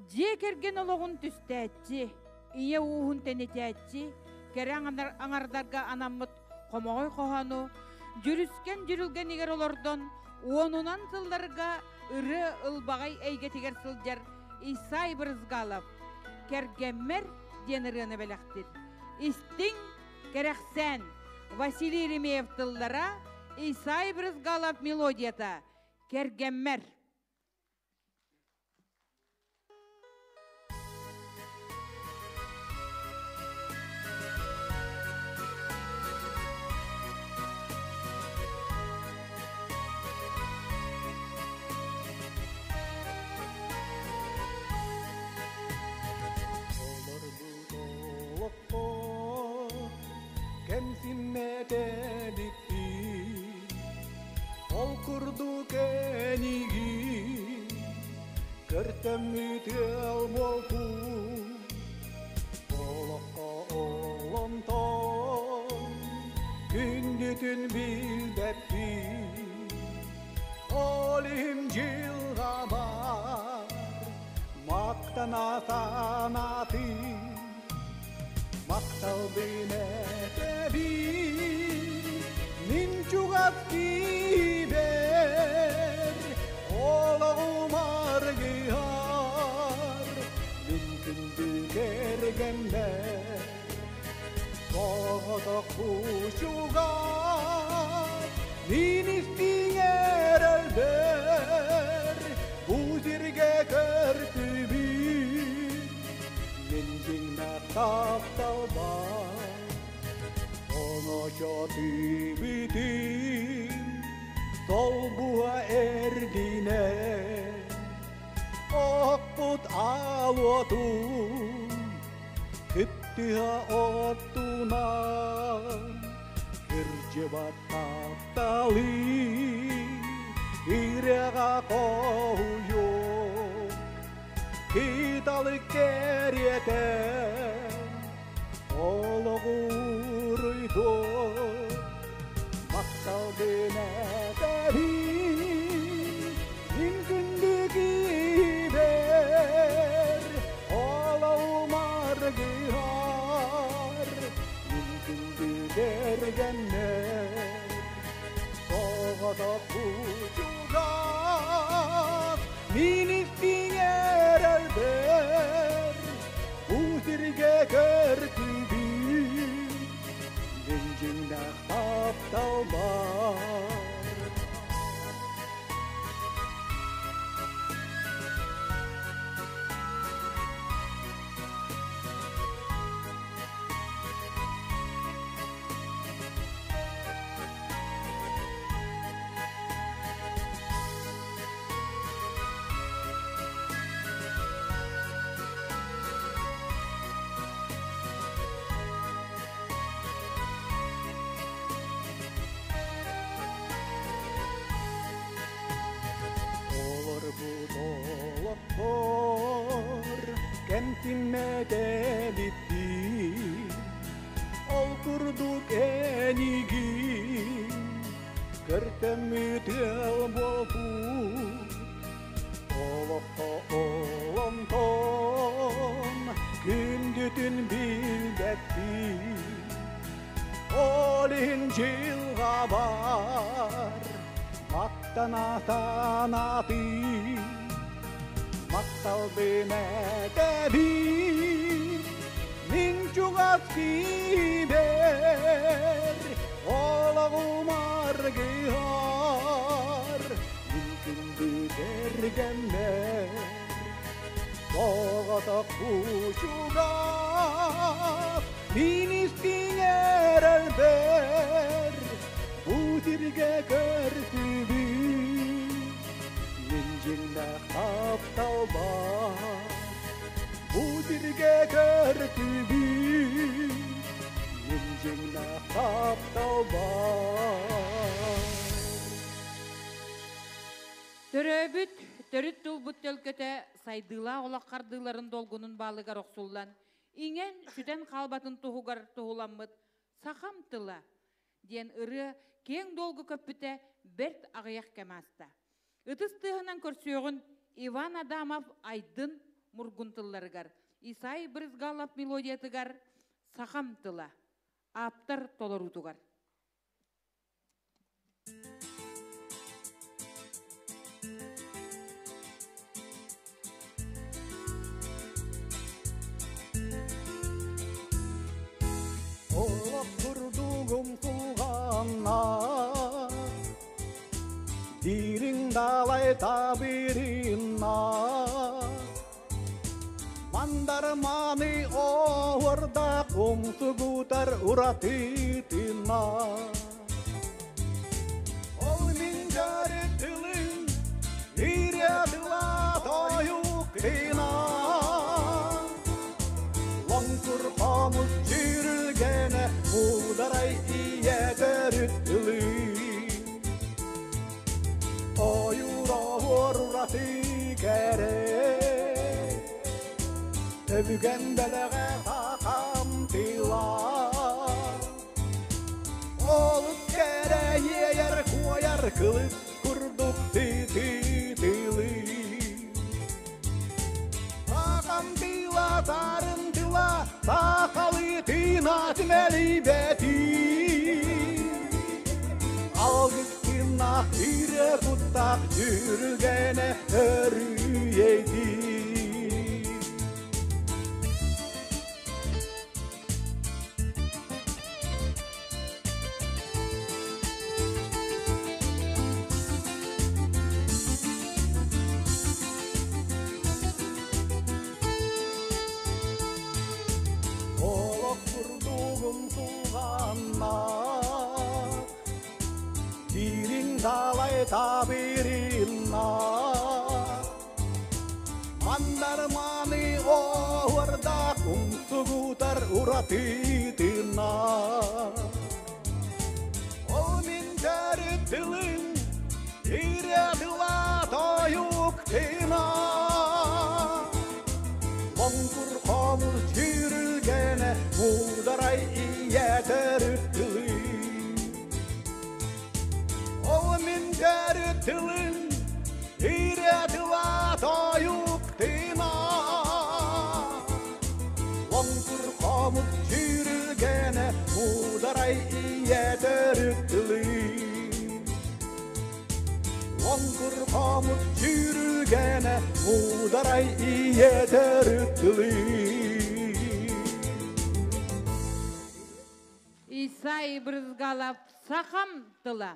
Же керген ологун түстәтчи, ие уухун тенетәтчи, кере аңардарга анаммыт комогой кохану, жүрүскен жүрүлген игер олордон, уонунан сылдарга ыры ылбагай әйге тигер сылжар Исай Брызгалов, кергеммер ден ырыны белектир. Истин керексен Василий Ремеев тыллара Исай Брызгалов мелодията, кергеммер. Kemsimme delippi, ol kurdu kenigi, körtömmütel moltu, olokka olonton, gündütün bilbeppi, olim jilgamar, maktana sanati. Maktal bine tebi, nincugat gider, ola umar gihar, mümkün bükergenler, soğudak kuşugat, ministinger elber, buzirge körtübü. Taptalba ono şatibitin solbuğa erdine okput alotun kıptıha ottunan kırcıbat taptali irega kohuyo Kitalık geriyeten oluğuruydu Maksal bine derin mümkündü gider Ola umar gihar mümkündü dergenler Soğada kucuğat ministinger elber Uzirge körtübü Bencinde taptalbar Kentimme delippi ol kurduk enigin körtömmütel boltu olokko olonton gündütün bilbeppi olin jilgabar maktana sanati Maktal bine tebi nincugat gider Ola umar gihar mümkün bükergenler Soğudak kuşugat ministinger elber Buzirge körtübü Mincinde taptalbar Buzirge körtübü Mincinde taptalbar Төрөбүт, төрүт тулбут төлкөтө сайдыла олаққардыларын долгунун балыгар оксуллан. Иңен шүтен қалбатын туһугар туһуламмыт сахамтыла. Ден ыры кең долгу көппүтө берт агыяк кемаста. Ытыстыһынан көрсөөгүн Иван Адамов айдын мургунтылларыгар. Исай брызгалап мелодиятыгар сахамтыла. Аптар толорутугар. Олақ күрдігім туғанна Дирин далай табиринна Мандарманы оғырда Құмсы күтір ұратитина Ол мен жәрі тілін Иреділа тойуқина Лаңқыр қамыз жүрілгені Мұдарай ие көріттілі Ойура орураты керек Өвгенделігі тақам тила Олып кере егер қойар қылып Күрдік титилі Тақам тила тарын тила Тақалы тина тімәлі бәті Алғыстина ире құттақ жүргені өрүйейді Олық күрдігім туғанна Дирин далай табиринна Мандарманы оғырда Құмсы күтір ұратитина Ол мен жәрі тілін Иреділа тойуқтина Лаңқыр қамыз жүрілгені Мұдарай ие түріттілі Ол мен жәрі тілін Иреділа тойуқтина Лаңқыр қамыз жүрілгені Мұдарай ие түріттілі Лаңқыр қамыз жүрілгені Мұдарай ие түріттілі Исай брызгалап сахамтыла.